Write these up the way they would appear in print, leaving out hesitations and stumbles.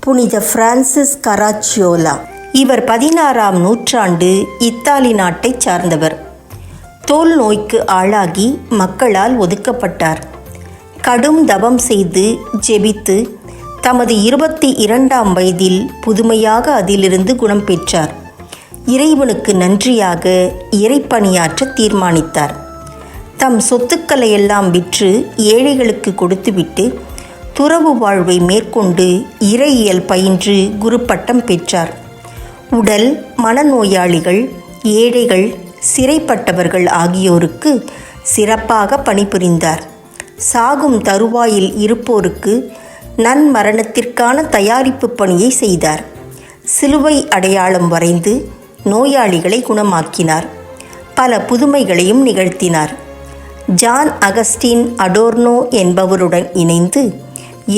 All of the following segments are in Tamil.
புனித பிரான்சிஸ் கராச்சியோலா. இவர் 16ஆம் நூற்றாண்டு இத்தாலி நாட்டைச் சார்ந்தவர். தோல் நோய்க்கு ஆளாகி மக்களால் ஒதுக்கப்பட்டார். கடும் தவம் செய்து ஜெபித்து தமது 22ஆம் வயதில் புதுமையாக அதிலிருந்து குணம் பெற்றார். இறைவனுக்கு நன்றியாக இறைப்பணியாற்ற தீர்மானித்தார். தம் சொத்துக்களையெல்லாம் விற்று ஏழைகளுக்கு கொடுத்துவிட்டு துறவு வாழ்வை மேற்கொண்டு இறையியல் பயின்று குரு பட்டம் பெற்றார். உடல் மனநோயாளிகள், ஏழைகள், சிறைப்பட்டவர்கள் ஆகியோருக்கு சிறப்பாக பணிபுரிந்தார். சாகும் தருவாயில் இருப்போருக்கு நன்மரணத்திற்கான தயாரிப்பு பணியை செய்தார். சிலுவை அடையாளம் வரைந்து நோயாளிகளை குணமாக்கினார். பல புதுமைகளையும் நிகழ்த்தினார். ஜான் அகஸ்டின் அடோர்னோ என்பவருடன் இணைந்து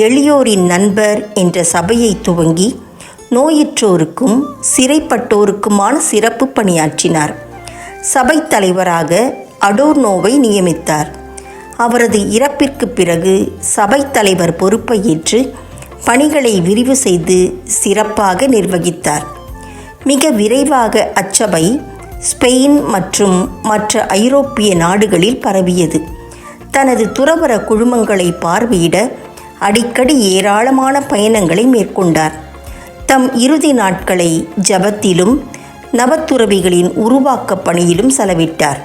எளியோரின் நண்பர் என்ற சபையை துவங்கி நோயுற்றோருக்கும் சிறைப்பட்டோருக்குமான சிறப்பு பணியாற்றினார். சபை தலைவராக அடோர்னோவை நியமித்தார். அவரது இறப்பிற்கு பிறகு சபை தலைவர் பொறுப்பை ஏற்று பணிகளை விரிவு செய்து சிறப்பாக நிர்வகித்தார். மிக விரைவாக அச்சபை ஸ்பெயின் மற்றும் மற்ற ஐரோப்பிய நாடுகளில் பரவியது. தனது துறவற குழுமங்களை பார்வையிட அடிக்கடி ஏராளமான பயணங்களை மேற்கொண்டார். தம் இறுதி நாட்களை ஜபத்திலும் நவத்துறவிகளின் உருவாக்க பணியிலும் செலவிட்டார்.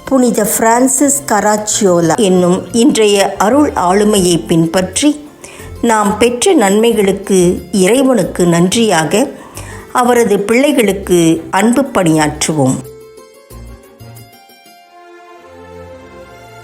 புனித பிரான்சிஸ் கராச்சியோலா என்னும் இன்றைய அருள் ஆளுமையை பின்பற்றி நாம் பெற்ற நன்மைகளுக்கு இறைவனுக்கு நன்றியாக அவரது பிள்ளைகளுக்கு அன்பு பணியாற்றுவோம்.